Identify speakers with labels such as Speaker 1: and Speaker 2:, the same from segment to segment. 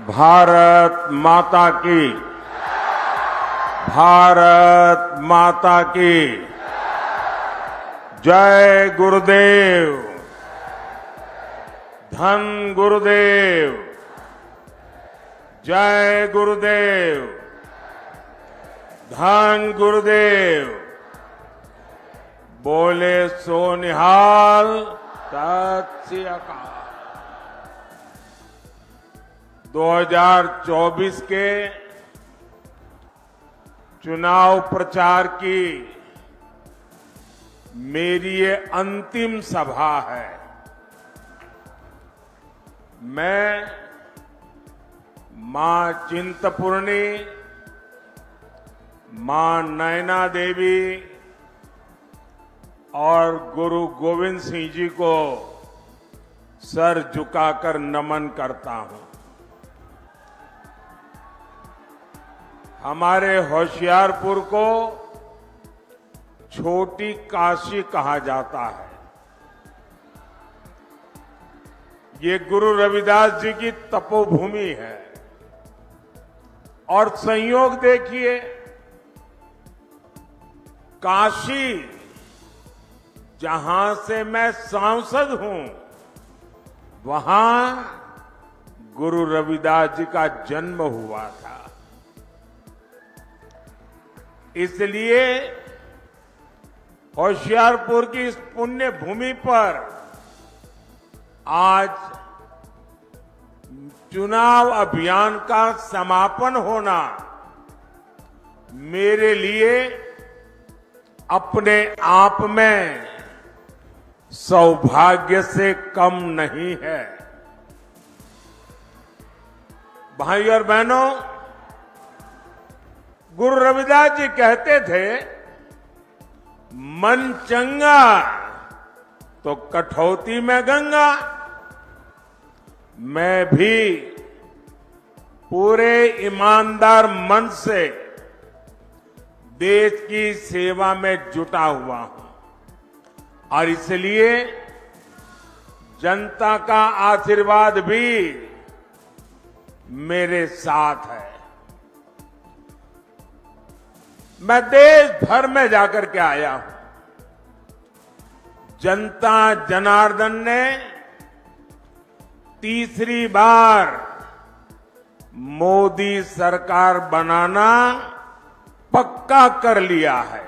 Speaker 1: भारत माता की, भारत माता की जय गुरुदेव, धन गुरुदेव, जय गुरुदेव, धन गुरुदेव। बोले सो निहाल, सत श्री अकाल। 2024 के चुनाव प्रचार की मेरी ये अंतिम सभा है। मैं मां चिंतपूर्णी, मां नैना देवी और गुरु गोविंद सिंह जी को सर झुकाकर नमन करता हूं। हमारे होशियारपुर को छोटी काशी कहा जाता है। ये गुरु रविदास जी की तपोभूमि है। और संयोग देखिए, काशी जहां से मैं सांसद हूं, वहां गुरु रविदास जी का जन्म हुआ था। इसलिए होशियारपुर की इस पुण्य भूमि पर आज चुनाव अभियान का समापन होना मेरे लिए अपने आप में सौभाग्य से कम नहीं है। भाई और बहनों, गुरु रविदास जी कहते थे, मन चंगा तो कठौती में गंगा। मैं भी पूरे ईमानदार मन से देश की सेवा में जुटा हुआ हूं और इसलिए जनता का आशीर्वाद भी मेरे साथ है। मैं देश भर में जाकर के आया हूं। जनता जनार्दन ने तीसरी बार मोदी सरकार बनाना पक्का कर लिया है।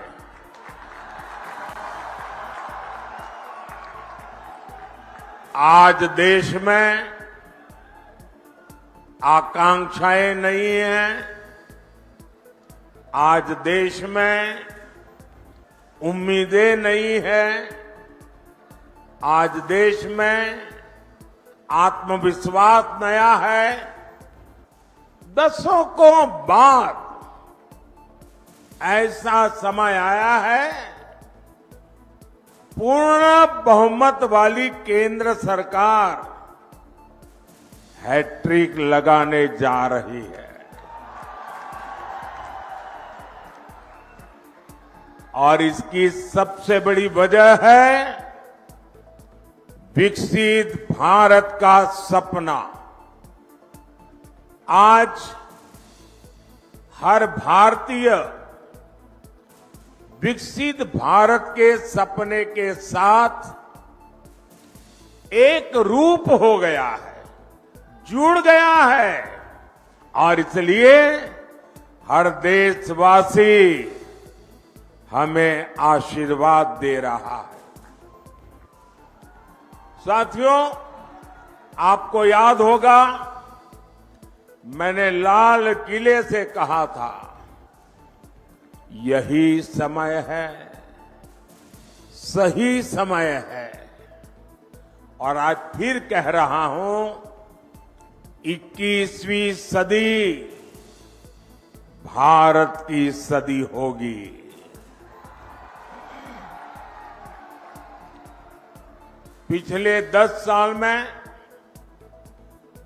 Speaker 1: आज देश में आकांक्षाएं नहीं हैं। आज देश में उम्मीदें नहीं है। आज देश में आत्मविश्वास नया है। दशकों बाद ऐसा समय आया है, पूर्ण बहुमत वाली केंद्र सरकार हैट्रिक लगाने जा रही है। और इसकी सबसे बड़ी वजह है विकसित भारत का सपना। आज हर भारतीय विकसित भारत के सपने के साथ एक रूप हो गया है, जुड़ गया है। और इसलिए हर देशवासी हमें आशीर्वाद दे रहा है। साथियों, आपको याद होगा, मैंने लाल किले से कहा था, यही समय है, सही समय है। और आज फिर कह रहा हूं, 21वीं सदी भारत की सदी होगी। पिछले 10 साल में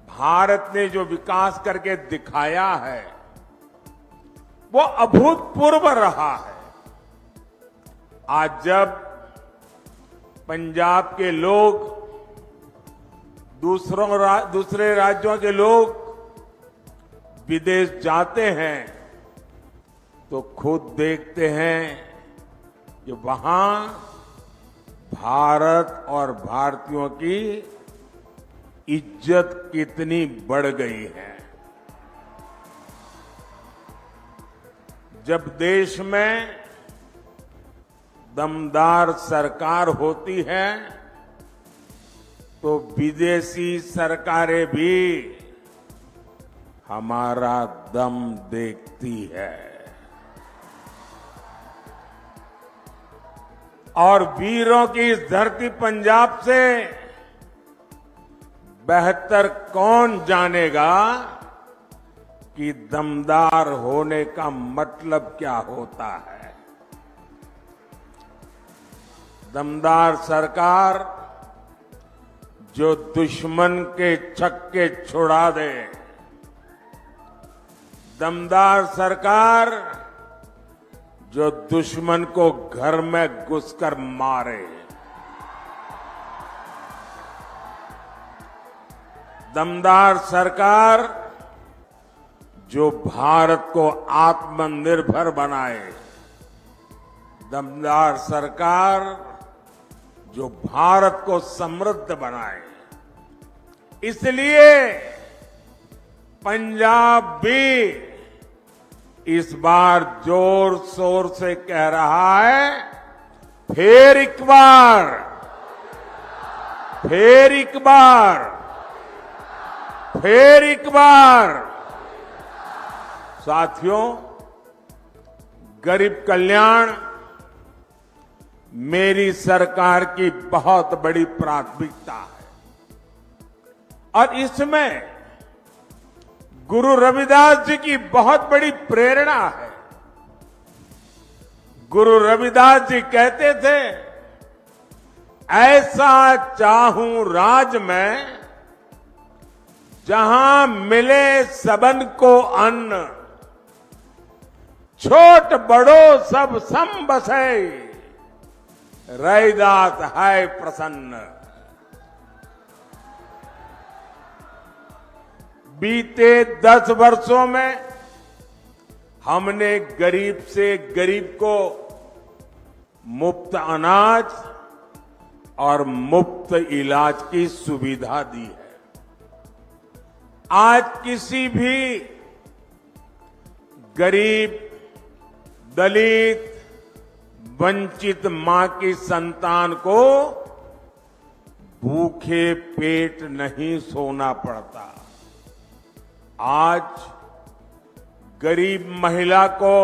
Speaker 1: भारत ने जो विकास करके दिखाया है, वो अभूतपूर्व रहा है। आज जब पंजाब के लोग, दूसरे राज्यों के लोग विदेश जाते हैं तो खुद देखते हैं कि वहां भारत और भारतीयों की इज्जत कितनी बढ़ गई है। जब देश में दमदार सरकार होती है तो विदेशी सरकारें भी हमारा दम देखती है। और वीरों की इस धरती पंजाब से बेहतर कौन जानेगा कि दमदार होने का मतलब क्या होता है। दमदार सरकार जो दुश्मन के छक्के छुड़ा दे, दमदार सरकार जो दुश्मन को घर में घुसकर मारे, दमदार सरकार जो भारत को आत्मनिर्भर बनाए, दमदार सरकार जो भारत को समृद्ध बनाए। इसलिए पंजाब भी इस बार जोर शोर से कह रहा है, फिर एक बार, फिर एक बार, फिर एक बार। साथियों, गरीब कल्याण मेरी सरकार की बहुत बड़ी प्राथमिकता है और इसमें गुरु रविदास जी की बहुत बड़ी प्रेरणा है। गुरु रविदास जी कहते थे, ऐसा चाहूं राज में जहां मिले सबन को अन्न, छोट बड़ो सब सम बसे, रैदास है प्रसन्न। बीते 10 वर्षों में हमने गरीब से गरीब को मुफ्त अनाज और मुफ्त इलाज की सुविधा दी है। आज किसी भी गरीब, दलित, वंचित मां की संतान को भूखे पेट नहीं सोना पड़ता। आज गरीब महिला को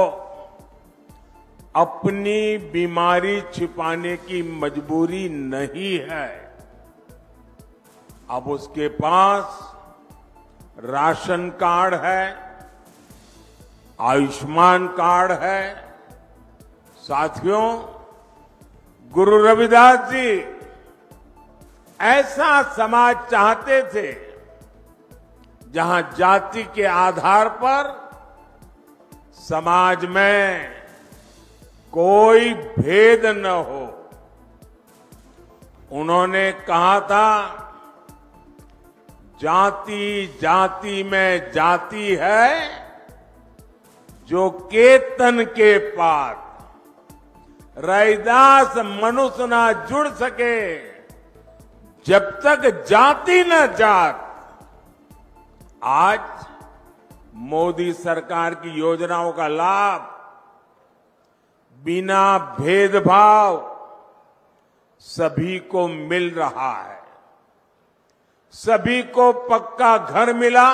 Speaker 1: अपनी बीमारी छिपाने की मजबूरी नहीं है। अब उसके पास राशन कार्ड है, आयुष्मान कार्ड है। साथियों, गुरु रविदास जी ऐसा समाज चाहते थे जहां जाति के आधार पर समाज में कोई भेद न हो। उन्होंने कहा था, जाति जाति में जाति है जो केतन के पात, रैदास मनुष्य ना जुड़ सके जब तक जाति न जात। आज मोदी सरकार की योजनाओं का लाभ बिना भेदभाव सभी को मिल रहा है। सभी को पक्का घर मिला,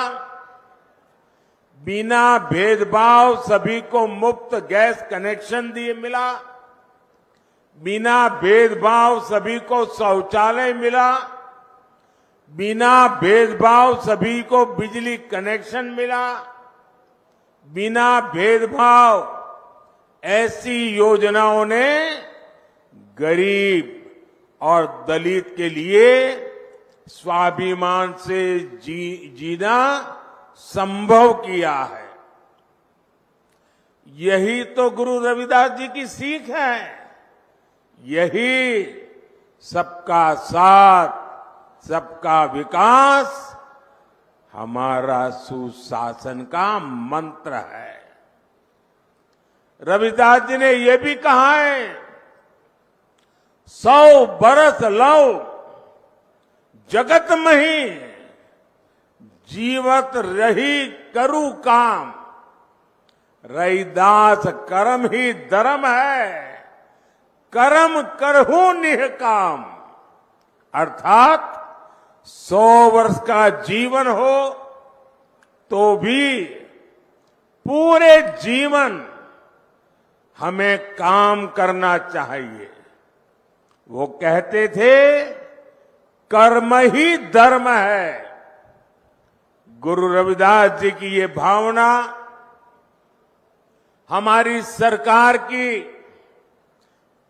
Speaker 1: बिना भेदभाव सभी को मुफ्त गैस कनेक्शन दिए मिला, बिना भेदभाव सभी को शौचालय मिला, बिना भेदभाव सभी को बिजली कनेक्शन मिला, बिना भेदभाव ऐसी योजनाओं ने गरीब और दलित के लिए स्वाभिमान से जीना संभव किया है। यही तो गुरु रविदास जी की सीख है। यही सबका साथ, सबका विकास हमारा सुशासन का मंत्र है। रविदास जी ने यह भी कहा है, 100 बरस लव जगत मही, जीवत रही करू काम, रैदास कर्म ही धर्म है, कर्म करहू निह काम। अर्थात 100 वर्ष का जीवन हो तो भी पूरे जीवन हमें काम करना चाहिए। वो कहते थे कर्म ही धर्म है। गुरु रविदास जी की ये भावना हमारी सरकार की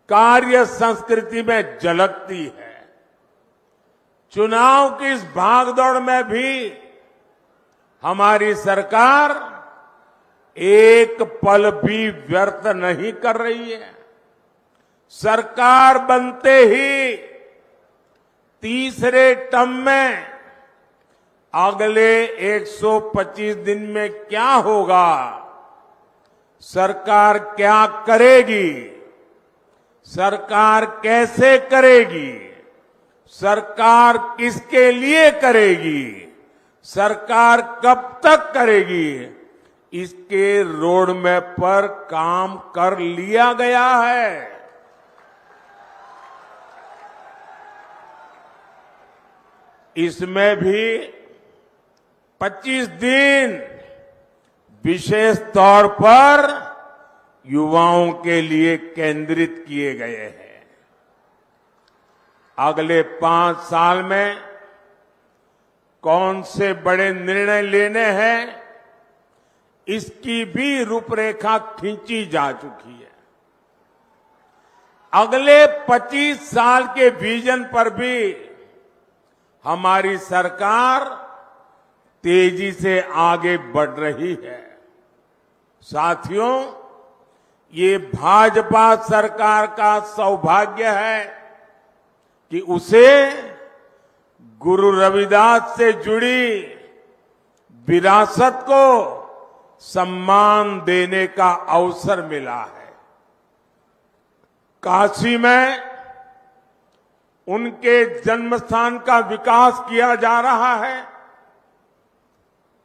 Speaker 1: कार्य संस्कृति में झलकती है। चुनाव की इस भागदौड़ में भी हमारी सरकार एक पल भी व्यर्थ नहीं कर रही है। सरकार बनते ही तीसरे टर्म में अगले 125 दिन में क्या होगा, सरकार क्या करेगी, सरकार कैसे करेगी, सरकार किसके लिए करेगी, सरकार कब तक करेगी, इसके रोड मैप पर काम कर लिया गया है। इसमें भी 25 दिन विशेष तौर पर युवाओं के लिए केंद्रित किए गए हैं। अगले 5 साल में कौन से बड़े निर्णय लेने हैं, इसकी भी रूपरेखा खींची जा चुकी है। अगले 25 साल के विजन पर भी हमारी सरकार तेजी से आगे बढ़ रही है। साथियों, ये भाजपा सरकार का सौभाग्य है कि उसे गुरु रविदास से जुड़ी विरासत को सम्मान देने का अवसर मिला है। काशी में उनके जन्म स्थान का विकास किया जा रहा है।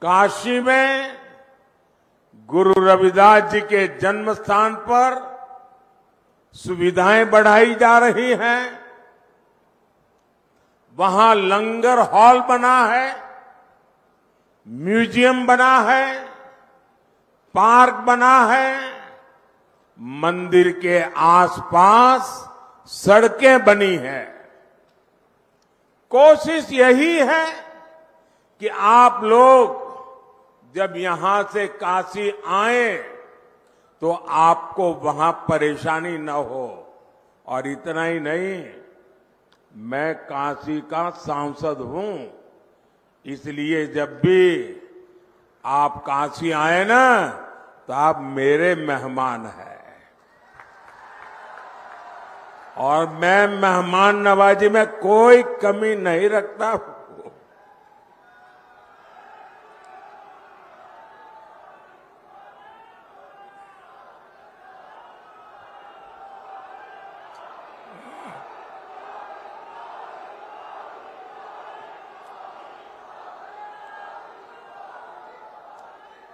Speaker 1: काशी में गुरु रविदास जी के जन्म स्थान पर सुविधाएं बढ़ाई जा रही हैं। वहां लंगर हॉल बना है, म्यूजियम बना है, पार्क बना है, मंदिर के आसपास सड़कें बनी हैं। कोशिश यही है कि आप लोग जब यहां से काशी आए तो आपको वहां परेशानी न हो। और इतना ही नहीं, मैं काशी का सांसद हूं, इसलिए जब भी आप काशी आए ना तो आप मेरे मेहमान हैं। और मैं मेहमान नवाजी में कोई कमी नहीं रखता हूं।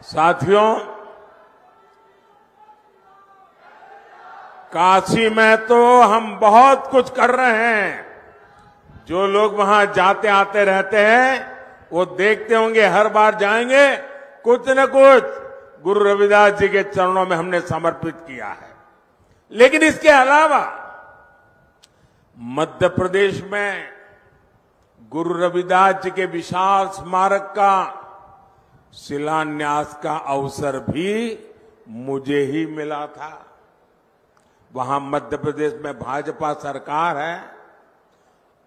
Speaker 1: साथियों, काशी में तो हम बहुत कुछ कर रहे हैं। जो लोग वहां जाते आते रहते हैं वो देखते होंगे, हर बार जाएंगे कुछ न कुछ गुरु रविदास जी के चरणों में हमने समर्पित किया है। लेकिन इसके अलावा मध्य प्रदेश में गुरु रविदास जी के विशाल स्मारक का शिलान्यास का अवसर भी मुझे ही मिला था। वहां मध्य प्रदेश में भाजपा सरकार है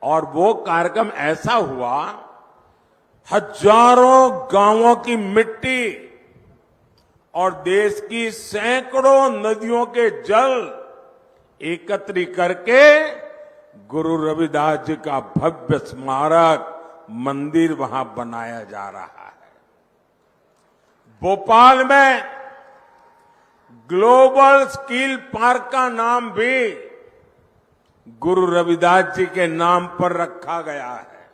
Speaker 1: और वो कार्यक्रम ऐसा हुआ, हजारों गांवों की मिट्टी और देश की सैकड़ों नदियों के जल एकत्रित करके गुरु रविदास जी का भव्य स्मारक मंदिर वहां बनाया जा रहा है। भोपाल में ग्लोबल स्किल पार्क का नाम भी गुरु रविदास जी के नाम पर रखा गया है।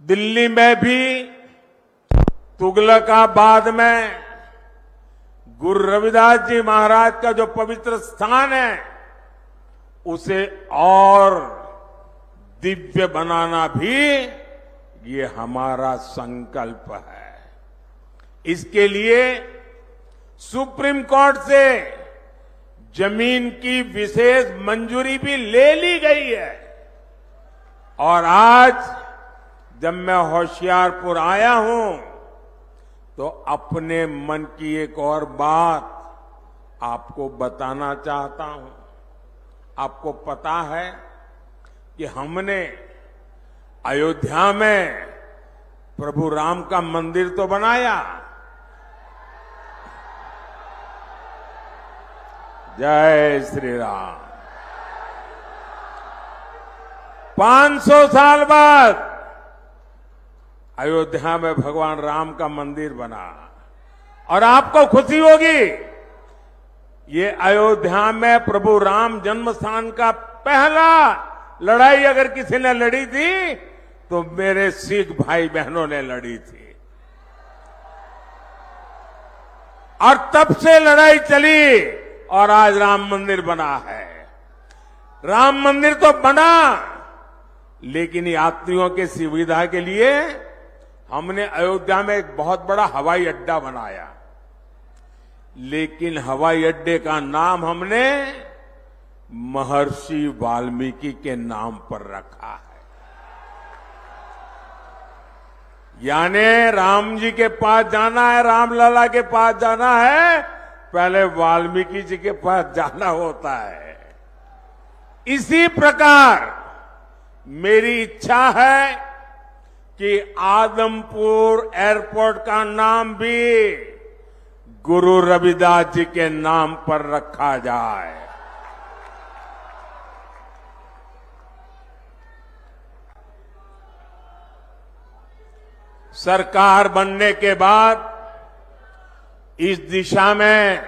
Speaker 1: दिल्ली में भी तुगलकाबाद में गुरु रविदास जी महाराज का जो पवित्र स्थान है उसे और दिव्य बनाना भी ये हमारा संकल्प है। इसके लिए सुप्रीम कोर्ट से जमीन की विशेष मंजूरी भी ले ली गई है। और आज जब मैं होशियारपुर आया हूं तो अपने मन की एक और बात आपको बताना चाहता हूं। आपको पता है कि हमने अयोध्या में प्रभु राम का मंदिर तो बनाया। जय श्री राम। 500 साल बाद अयोध्या में भगवान राम का मंदिर बना और आपको खुशी होगी, ये अयोध्या में प्रभु राम जन्म स्थान का पहला लड़ाई अगर किसी ने लड़ी थी तो मेरे सिख भाई बहनों ने लड़ी थी। और तब से लड़ाई चली और आज राम मंदिर बना है। राम मंदिर तो बना, लेकिन यात्रियों की सुविधा के लिए हमने अयोध्या में एक बहुत बड़ा हवाई अड्डा बनाया। लेकिन हवाई अड्डे का नाम हमने महर्षि वाल्मीकि के नाम पर रखा है। यानी राम जी के पास जाना है, रामलला के पास जाना है, पहले वाल्मीकि जी के पास जाना होता है। इसी प्रकार मेरी इच्छा है कि आदमपुर एयरपोर्ट का नाम भी गुरु रविदास जी के नाम पर रखा जाए। सरकार बनने के बाद इस दिशा में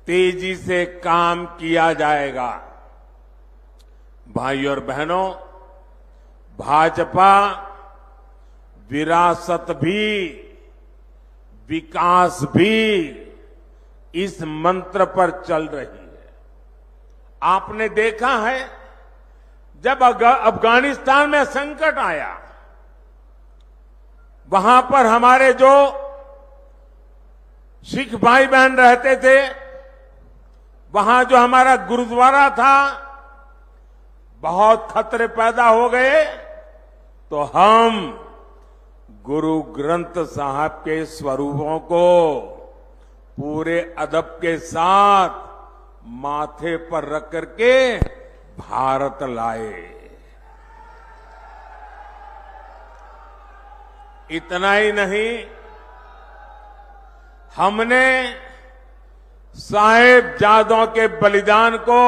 Speaker 1: तेजी से काम किया जाएगा। भाई और बहनों, भाजपा विरासत भी विकास भी इस मंत्र पर चल रही है। आपने देखा है जब अफगानिस्तान में संकट आया, वहां पर हमारे जो सिख भाई बहन रहते थे, वहां जो हमारा गुरुद्वारा था, बहुत खतरे पैदा हो गए, तो हम गुरु ग्रंथ साहब के स्वरूपों को पूरे अदब के साथ माथे पर रख करके भारत लाए। इतना ही नहीं, हमने साहिबजादों के बलिदान को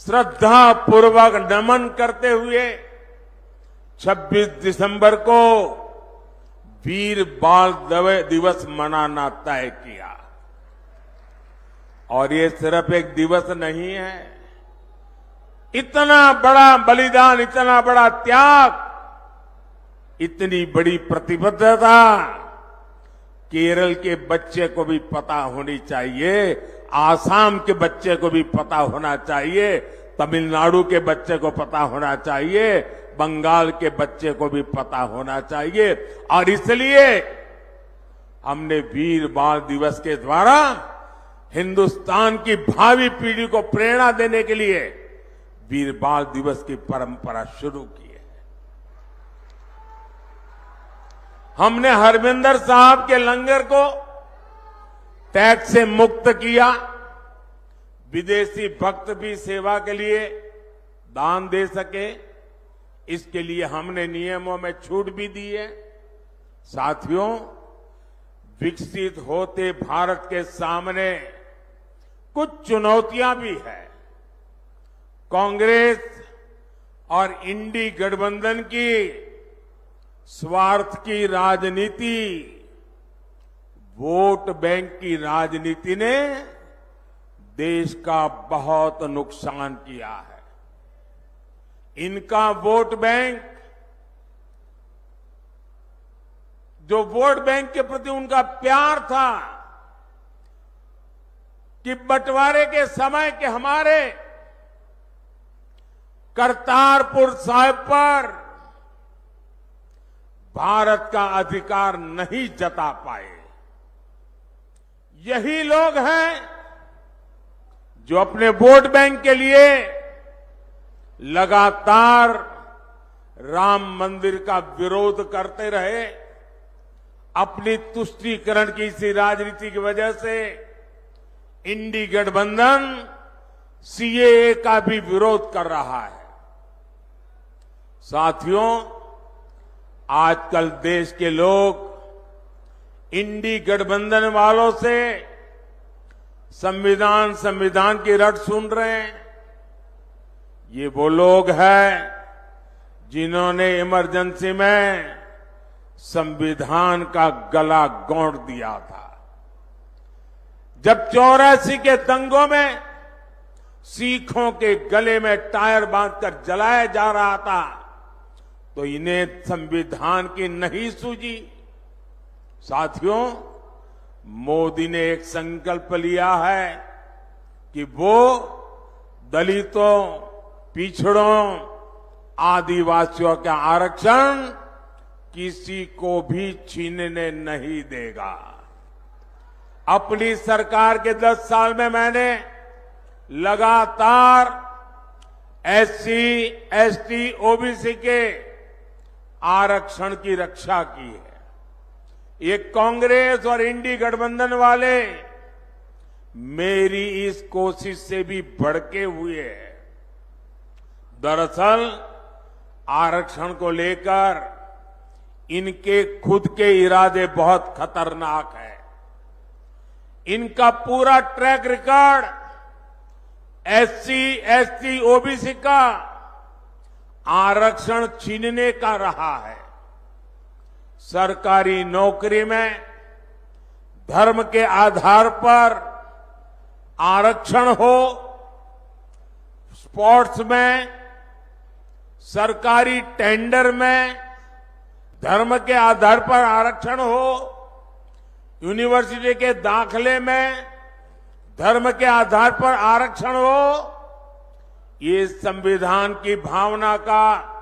Speaker 1: श्रद्धा पूर्वक नमन करते हुए 26 दिसंबर को वीर बाल दिवस मनाना तय किया। और ये सिर्फ एक दिवस नहीं है, इतना बड़ा बलिदान, इतना बड़ा त्याग, इतनी बड़ी प्रतिबद्धता केरल के बच्चे को भी पता होनी चाहिए, आसाम के बच्चे को भी पता होना चाहिए, तमिलनाडु के बच्चे को पता होना चाहिए, बंगाल के बच्चे को भी पता होना चाहिए। और इसलिए हमने वीर बाल दिवस के द्वारा हिंदुस्तान की भावी पीढ़ी को प्रेरणा देने के लिए वीर बाल दिवस की परंपरा शुरू की है। हमने हरविंदर साहब के लंगर को टैक्स से मुक्त किया। विदेशी भक्त भी सेवा के लिए दान दे सके, इसके लिए हमने नियमों में छूट भी दी है। साथियों, विकसित होते भारत के सामने कुछ चुनौतियां भी है। कांग्रेस और इंडी गठबंधन की स्वार्थ की राजनीति, वोट बैंक की राजनीति ने देश का बहुत नुकसान किया है। इनका वोट बैंक, जो वोट बैंक के प्रति उनका प्यार था कि बंटवारे के समय के हमारे करतारपुर साहिब पर भारत का अधिकार नहीं जता पाए, यही लोग हैं जो अपने वोट बैंक के लिए लगातार राम मंदिर का विरोध करते रहे। अपनी तुष्टीकरण की इसी राजनीति की वजह से इंडी गठबंधन सीएए का भी विरोध कर रहा है। साथियों, आजकल देश के लोग इंडी गठबंधन वालों से संविधान की रट सुन रहे हैं। ये वो लोग हैं जिन्होंने इमरजेंसी में संविधान का गला घोंट दिया था। जब 84 के दंगों में सिखों के गले में टायर बांधकर जलाया जा रहा था, तो इन्हें संविधान की नहीं सूझी। साथियों, मोदी ने एक संकल्प लिया है कि वो दलितों, पिछड़ों, आदिवासियों का आरक्षण किसी को भी छीनने नहीं देगा। अपनी सरकार के 10 साल में मैंने लगातार एससी, एसटी, ओबीसी के आरक्षण की रक्षा की है। ये कांग्रेस और इंडी गठबंधन वाले मेरी इस कोशिश से भी भड़के हुए हैं। दरअसल आरक्षण को लेकर इनके खुद के इरादे बहुत खतरनाक है। इनका पूरा track record SC, ST, OBC का आरक्षण छीनने का रहा है। सरकारी नौकरी में धर्म के आधार पर आरक्षण हो, स्पोर्ट्स में, सरकारी टेंडर में धर्म के आधार पर आरक्षण हो, यूनिवर्सिटी के दाखले में धर्म के आधार पर आरक्षण हो, ये संविधान की भावना का,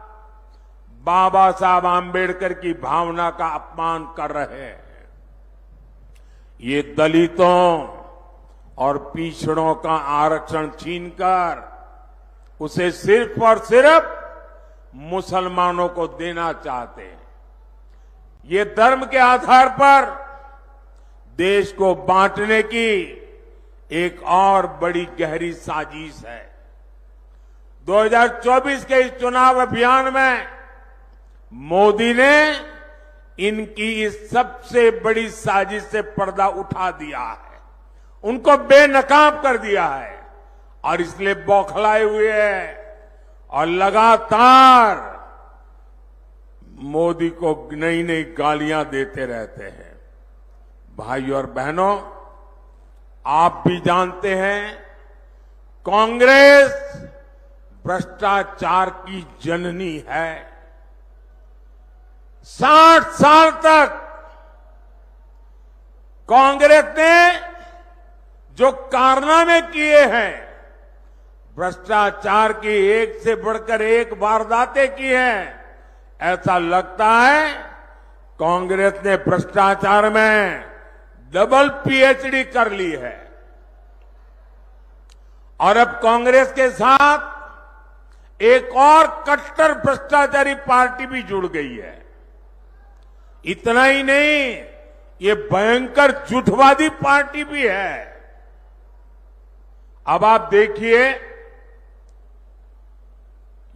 Speaker 1: बाबा साहब आंबेडकर की भावना का अपमान कर रहे हैं। ये दलितों और पिछड़ों का आरक्षण छीनकर उसे सिर्फ और सिर्फ मुसलमानों को देना चाहते हैं। ये धर्म के आधार पर देश को बांटने की एक और बड़ी गहरी साजिश है। 2024 के इस चुनाव अभियान में मोदी ने इनकी इस सबसे बड़ी साजिश से पर्दा उठा दिया है, उनको बेनकाब कर दिया है और इसलिए बौखलाए हुए हैं और लगातार मोदी को नई नई गालियां देते रहते हैं। भाइयों और बहनों, आप भी जानते हैं कांग्रेस भ्रष्टाचार की जननी है। 60 साल तक कांग्रेस ने जो कारनामे किए हैं, भ्रष्टाचार की एक से बढ़कर एक वारदातें की हैं, ऐसा लगता है कांग्रेस ने भ्रष्टाचार में डबल पीएचडी कर ली है। और अब कांग्रेस के साथ एक और कट्टर भ्रष्टाचारी पार्टी भी जुड़ गई है। इतना ही नहीं, ये भयंकर झूठवादी पार्टी भी है। अब आप देखिए,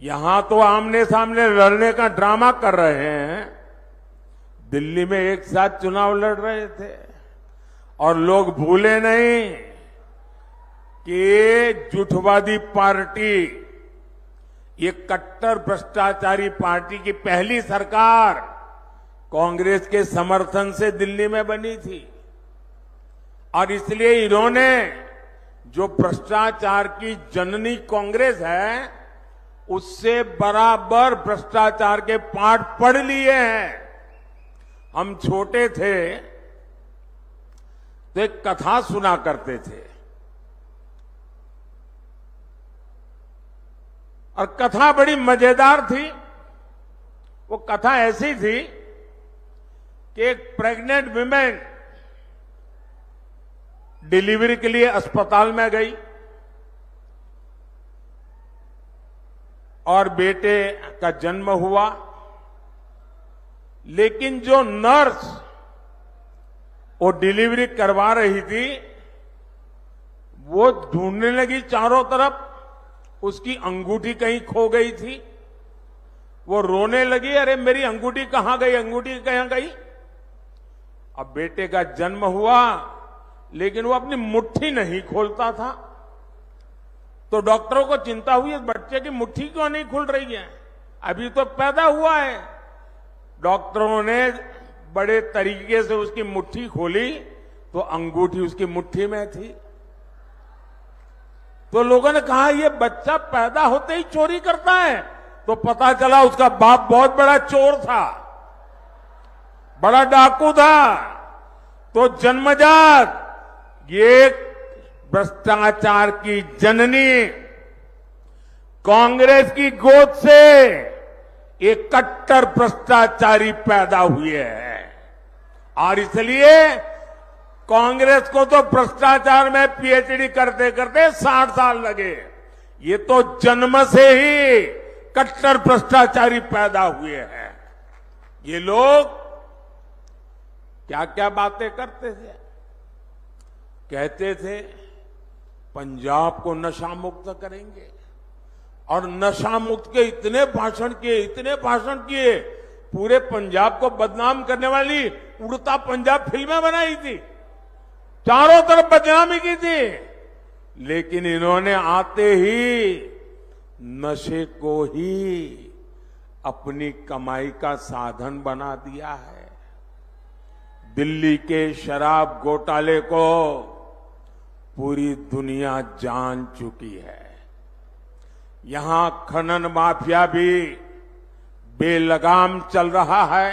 Speaker 1: यहां तो आमने सामने लड़ने का ड्रामा कर रहे हैं, दिल्ली में एक साथ चुनाव लड़ रहे थे और लोग भूले नहीं कि झूठवादी पार्टी ये कट्टर भ्रष्टाचारी पार्टी की पहली सरकार कांग्रेस के समर्थन से दिल्ली में बनी थी और इसलिए इन्होंने जो भ्रष्टाचार की जननी कांग्रेस है उससे बराबर भ्रष्टाचार के पाठ पढ़ लिए हैं। हम छोटे थे तो एक कथा सुना करते थे और कथा बड़ी मजेदार थी। वो कथा ऐसी थी कि एक प्रेग्नेंट विमेन डिलीवरी के लिए अस्पताल में गई और बेटे का जन्म हुआ, लेकिन जो नर्स वो डिलीवरी करवा रही थी वो ढूंढने लगी चारों तरफ, उसकी अंगूठी कहीं खो गई थी। वो रोने लगी, अरे मेरी अंगूठी कहां गई, अंगूठी कहां गई। अब बेटे का जन्म हुआ लेकिन वो अपनी मुट्ठी नहीं खोलता था, तो डॉक्टरों को चिंता हुई, इस बच्चे की मुट्ठी क्यों नहीं खुल रही है, अभी तो पैदा हुआ है। डॉक्टरों ने बड़े तरीके से उसकी मुट्ठी खोली तो अंगूठी उसकी मुट्ठी में थी। तो लोगों ने कहा ये बच्चा पैदा होते ही चोरी करता है, तो पता चला उसका बाप बहुत बड़ा चोर था, बड़ा डाकू था। तो जन्मजात ये भ्रष्टाचार की जननी कांग्रेस की गोद से एक कट्टर भ्रष्टाचारी पैदा हुए हैं और इसलिए कांग्रेस को तो भ्रष्टाचार में पीएचडी करते करते 60 साल लगे, ये तो जन्म से ही कट्टर भ्रष्टाचारी पैदा हुए हैं। ये लोग क्या क्या बातें करते थे, कहते थे पंजाब को नशा मुक्त करेंगे और नशा मुक्त के इतने भाषण किए, पूरे पंजाब को बदनाम करने वाली उड़ता पंजाब फिल्में बनाई थी, चारों तरफ बदनामी की थी। लेकिन इन्होंने आते ही नशे को ही अपनी कमाई का साधन बना दिया है। दिल्ली के शराब घोटाले को पूरी दुनिया जान चुकी है। यहां खनन माफिया भी बेलगाम चल रहा है।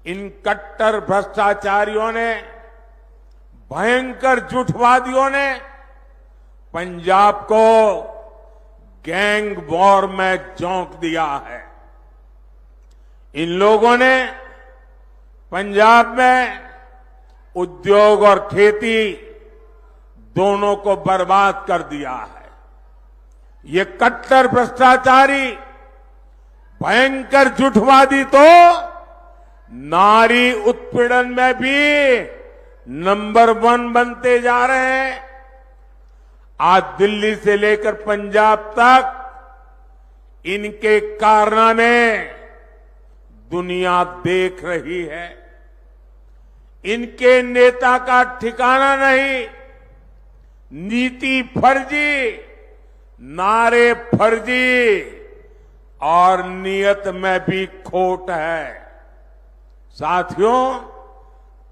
Speaker 1: इन कट्टर भ्रष्टाचारियों ने, भयंकर झूठवादियों ने पंजाब को गैंग वॉर में झोंक दिया है। इन लोगों ने पंजाब में उद्योग और खेती दोनों को बर्बाद कर दिया है। ये कट्टर भ्रष्टाचारी भयंकर झूठवादी तो नारी उत्पीड़न में भी नंबर 1 बनते जा रहे हैं। आज दिल्ली से लेकर पंजाब तक इनके कारनामे दुनिया देख रही है। इनके नेता का ठिकाना नहीं, नीति फर्जी, नारे फर्जी और नियत में भी खोट है। साथियों,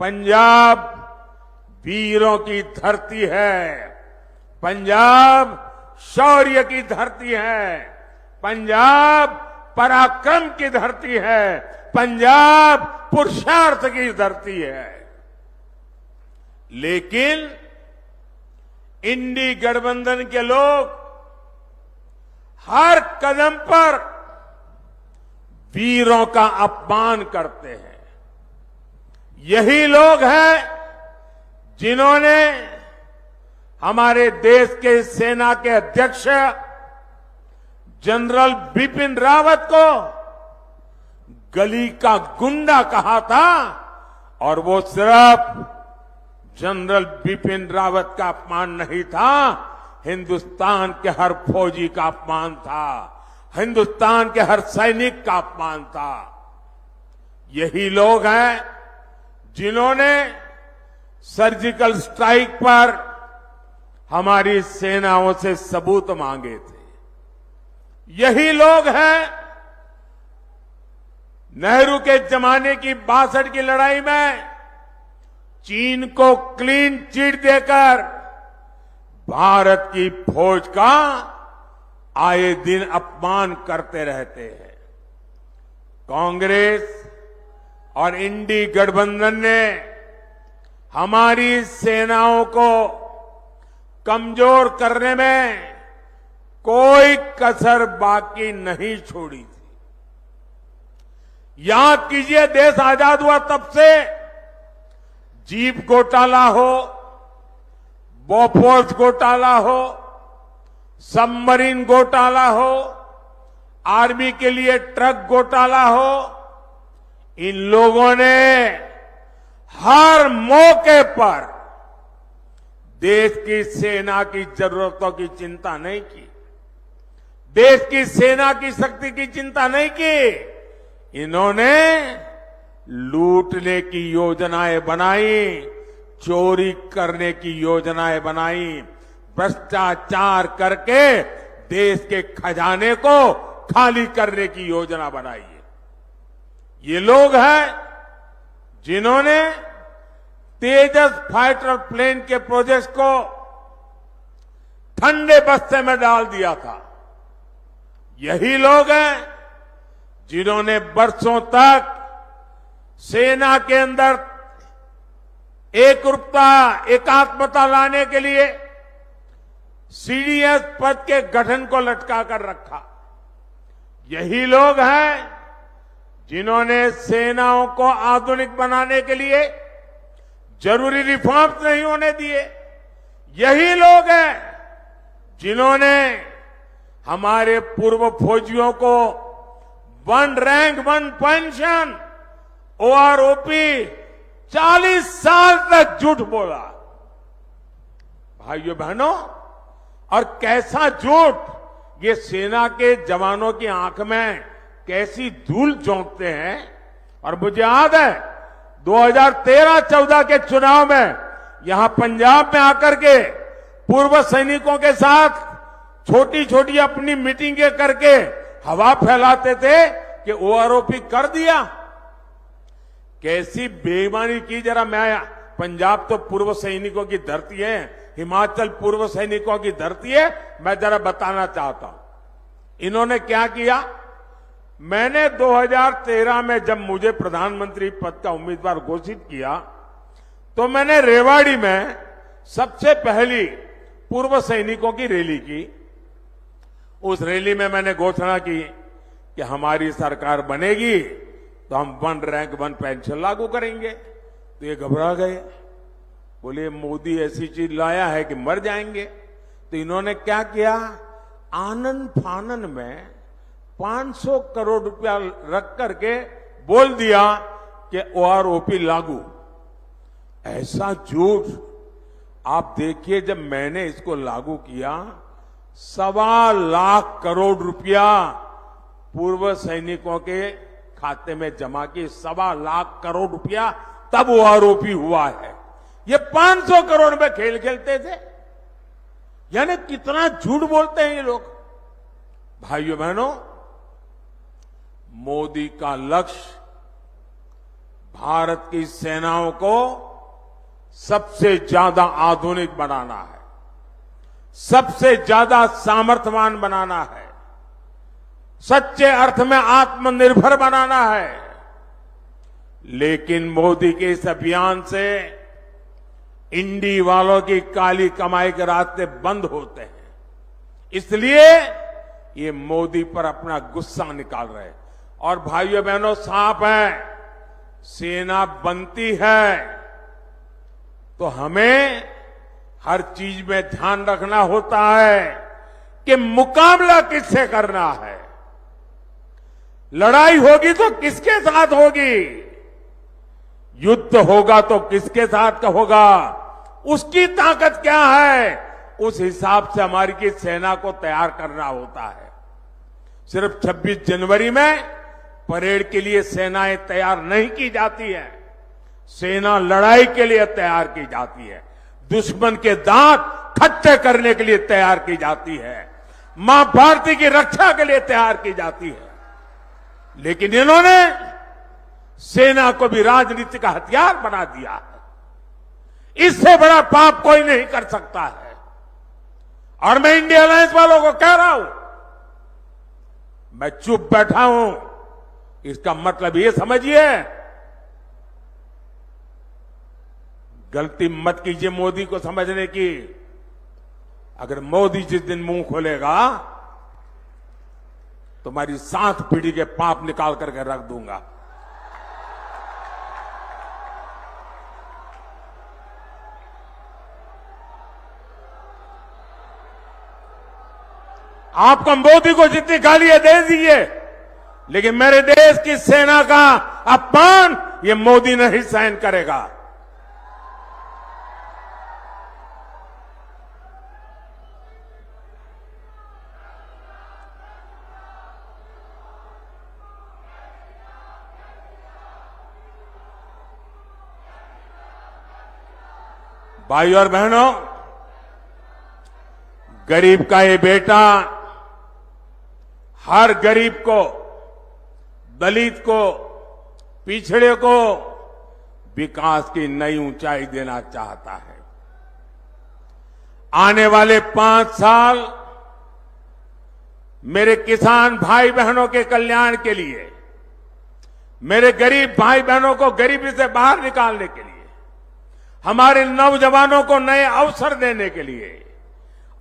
Speaker 1: पंजाब वीरों की धरती है, पंजाब शौर्य की धरती है, पंजाब पराक्रम की धरती है, पंजाब पुरुषार्थ की धरती है। लेकिन इंडी गठबंधन के लोग हर कदम पर वीरों का अपमान करते हैं। यही लोग हैं जिन्होंने हमारे देश के सेना के अध्यक्ष जनरल बिपिन रावत को गली का गुंडा कहा था, और वो सिर्फ जनरल बिपिन रावत का अपमान नहीं था, हिंदुस्तान के हर फौजी का अपमान था, हिंदुस्तान के हर सैनिक का अपमान था। यही लोग हैं जिन्होंने सर्जिकल स्ट्राइक पर हमारी सेनाओं से सबूत मांगे थे। यही लोग हैं नेहरू के जमाने की 62 की लड़ाई में चीन को क्लीन चिट देकर भारत की फौज का आए दिन अपमान करते रहते हैं। कांग्रेस और इंडी गठबंधन ने हमारी सेनाओं को कमजोर करने में कोई कसर बाकी नहीं छोड़ी थी। याद कीजिए, देश आजाद हुआ तब से जीप घोटाला हो, बोफोर्स घोटाला हो, सबमरीन घोटाला हो, आर्मी के लिए ट्रक घोटाला हो, इन लोगों ने हर मौके पर देश की सेना की जरूरतों की चिंता नहीं की, देश की सेना की शक्ति की चिंता नहीं की। इन्होंने लूटने की योजनाएं बनाई, चोरी करने की योजनाएं बनाई, भ्रष्टाचार करके देश के खजाने को खाली करने की योजना बनाई है। ये लोग हैं जिन्होंने तेजस फाइटर प्लेन के प्रोजेक्ट को ठंडे बस्ते में डाल दिया था। यही लोग हैं जिन्होंने बरसों तक सेना के अंदर एकरूपता, एकात्मता लाने के लिए सीडीएस पद के गठन को लटका कर रखा। यही लोग हैं जिन्होंने सेनाओं को आधुनिक बनाने के लिए जरूरी रिफॉर्म्स नहीं होने दिए। यही लोग हैं जिन्होंने हमारे पूर्व फौजियों को 1 रैंक 1 पेंशन, ओआरओपी 40 साल तक झूठ बोला। भाइयों बहनों, और कैसा झूठ, ये सेना के जवानों की आंख में कैसी धूल झोंकते हैं। और मुझे याद है 2013-14 के चुनाव में यहां पंजाब में आकर के पूर्व सैनिकों के साथ छोटी छोटी अपनी मीटिंगें करके हवा फैलाते थे कि ओआरओपी कर दिया। कैसी बेईमानी की, जरा मैं, पंजाब तो पूर्व सैनिकों की धरती है, हिमाचल पूर्व सैनिकों की धरती है, मैं जरा बताना चाहता हूं इन्होंने क्या किया। मैंने 2013 में जब मुझे प्रधानमंत्री पद का उम्मीदवार घोषित किया तो मैंने रेवाड़ी में सबसे पहली पूर्व सैनिकों की रैली की। उस रैली में मैंने घोषणा की कि हमारी सरकार बनेगी तो हम 1 रैंक 1 पेंशन लागू करेंगे। तो ये घबरा गए, बोले मोदी ऐसी चीज लाया है कि मर जाएंगे। तो इन्होंने क्या किया, आनंद फानन में 500 करोड़ रुपया रख करके बोल दिया कि ओआरओपी लागू। ऐसा झूठ। आप देखिए, जब मैंने इसको लागू किया 1.25 लाख करोड़ रुपया पूर्व सैनिकों के खाते में जमा की, 1.25 लाख करोड़ रुपया तब ओआरओपी हुआ है। ये 500 करोड़ में खेल खेलते थे। यानी कितना झूठ बोलते हैं ये लोग। भाइयों बहनों, मोदी का लक्ष्य भारत की सेनाओं को सबसे ज्यादा आधुनिक बनाना है, सबसे ज्यादा सामर्थ्यवान बनाना है, सच्चे अर्थ में आत्मनिर्भर बनाना है। लेकिन मोदी के इस अभियान से इंडी वालों की काली कमाई के रास्ते बंद होते हैं। इसलिए ये मोदी पर अपना गुस्सा निकाल रहे हैं। और भाइयों बहनों, साफ है, सेना बनती है तो हमें हर चीज में ध्यान रखना होता है कि मुकाबला किससे करना है। लड़ाई होगी तो किसके साथ होगी, युद्ध होगा तो किसके साथ होगा, उसकी ताकत क्या है, उस हिसाब से हमारी की सेना को तैयार करना होता है। सिर्फ 26 जनवरी में परेड के लिए सेनाएं तैयार नहीं की जाती है। सेना लड़ाई के लिए तैयार की जाती है, दुश्मन के दांत खट्टे करने के लिए तैयार की जाती है। मां भारती की रक्षा के लिए तैयार की जाती है, लेकिन इन्होंने सेना को भी राजनीति का हथियार बना दिया है। इससे बड़ा पाप कोई नहीं कर सकता है। और मैं इंडिया अलायंस वालों को कह रहा हूं, मैं चुप बैठा हूं, इसका मतलब ये समझिए, गलती मत कीजिए मोदी को समझने की। अगर मोदी जिस दिन मुंह खोलेगा तो हमारी 7 पीढ़ी के पाप निकाल करके रख दूंगा। आपको मोदी को जितनी गालियां दे दीजिए, लेकिन मेरे देश की सेना का अपमान ये मोदी नहीं सहन करेगा। भाइयों और बहनों, गरीब का ये बेटा हर गरीब को, दलित को, पिछड़े को विकास की नई ऊंचाई देना चाहता है। आने वाले 5 साल मेरे किसान भाई बहनों के कल्याण के लिए, मेरे गरीब भाई बहनों को गरीबी से बाहर निकालने के लिए, हमारे नौजवानों को नए अवसर देने के लिए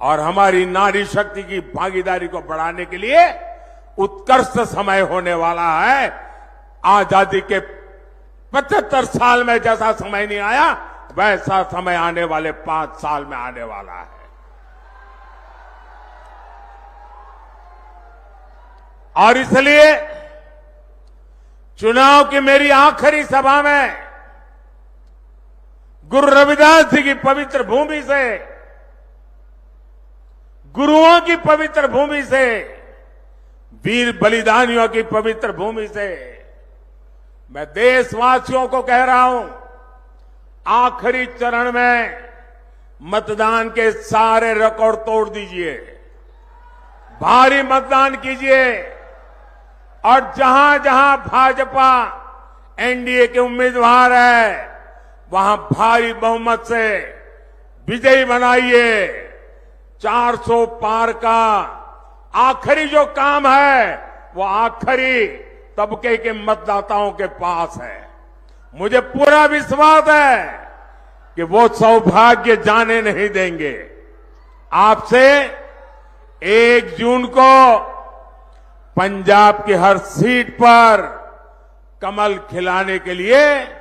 Speaker 1: और हमारी नारी शक्ति की भागीदारी को बढ़ाने के लिए उत्कृष्ट समय होने वाला है। आजादी के 75 साल में जैसा समय नहीं आया, वैसा समय आने वाले 5 साल में आने वाला है। और इसलिए चुनाव की मेरी आखिरी सभा में गुरु रविदास जी की पवित्र भूमि से, गुरुओं की पवित्र भूमि से, वीर बलिदानियों की पवित्र भूमि से मैं देशवासियों को कह रहा हूं, आखिरी चरण में मतदान के सारे रिकॉर्ड तोड़ दीजिए, भारी मतदान कीजिए और जहां जहां भाजपा एनडीए के उम्मीदवार है वहां भारी बहुमत से विजयी बनाइए। 400 पार का आखिरी जो काम है वो आखिरी तबके के मतदाताओं के पास है। मुझे पूरा विश्वास है कि वो सौभाग्य जाने नहीं देंगे। आपसे 1 जून को पंजाब की हर सीट पर कमल खिलाने के लिए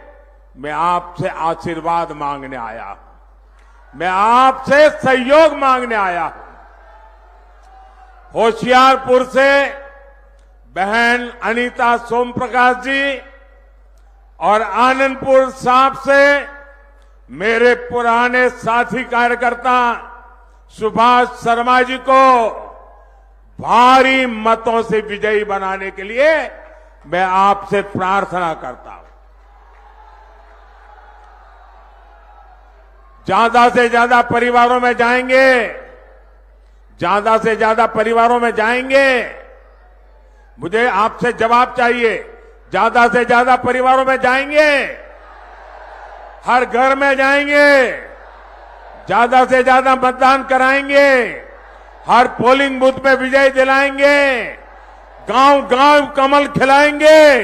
Speaker 1: मैं आपसे आशीर्वाद मांगने आया हूं, मैं आपसे सहयोग मांगने आया हूं। होशियारपुर से बहन अनीता सोमप्रकाश जी और आनंदपुर साहब से मेरे पुराने साथी कार्यकर्ता सुभाष शर्मा जी को भारी मतों से विजयी बनाने के लिए मैं आपसे प्रार्थना करता हूं। ज्यादा से ज्यादा परिवारों में जाएंगे, ज्यादा से ज्यादा परिवारों में जाएंगे। मुझे आपसे जवाब चाहिए, ज्यादा से ज्यादा परिवारों में जाएंगे, हर घर में जाएंगे, ज्यादा से ज्यादा मतदान कराएंगे, हर पोलिंग बूथ में विजय दिलाएंगे, गांव गांव कमल खिलाएंगे।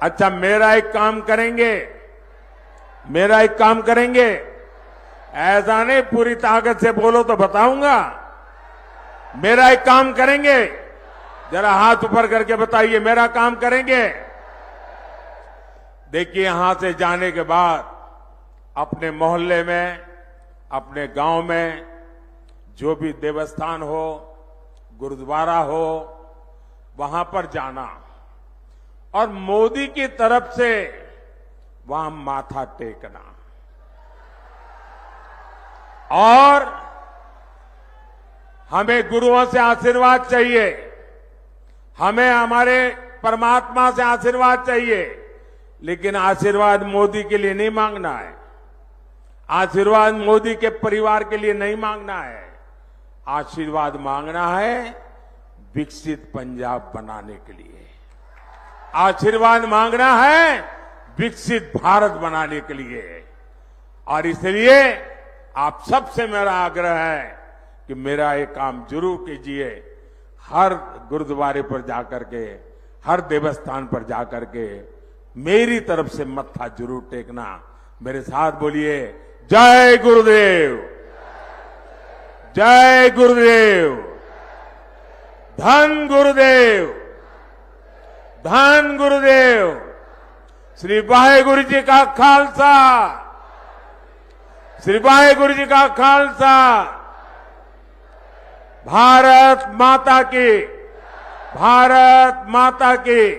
Speaker 1: अच्छा, मेरा एक काम करेंगे, ऐसा नहीं पूरी ताकत से बोलो तो बताऊंगा। मेरा एक काम करेंगे, जरा हाथ ऊपर करके बताइए, मेरा काम करेंगे। देखिए, यहां से जाने के बाद अपने मोहल्ले में, अपने गांव में जो भी देवस्थान हो, गुरुद्वारा हो, वहां पर जाना और मोदी की तरफ से वहां माथा टेकना और हमें गुरुओं से आशीर्वाद चाहिए, हमें हमारे परमात्मा से आशीर्वाद चाहिए, लेकिन आशीर्वाद मोदी के लिए नहीं मांगना है, आशीर्वाद मोदी के परिवार के लिए नहीं मांगना है। आशीर्वाद मांगना है विकसित पंजाब बनाने के लिए, आशीर्वाद मांगना है विकसित भारत बनाने के लिए। और इसलिए आप सबसे मेरा आग्रह है कि मेरा एक काम जरूर कीजिए, हर गुरुद्वारे पर जाकर के, हर देवस्थान पर जाकर के मेरी तरफ से मत्था जरूर टेकना। मेरे साथ बोलिए, जय गुरुदेव, जय गुरुदेव, धन गुरुदेव, धन गुरुदेव। श्री वाहेगुरु जी का खालसा, श्री वाहेगुरु जी का खालसा। भारत माता की, भारत माता की।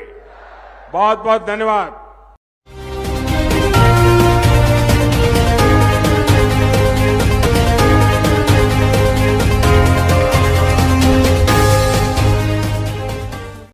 Speaker 1: बहुत बहुत धन्यवाद।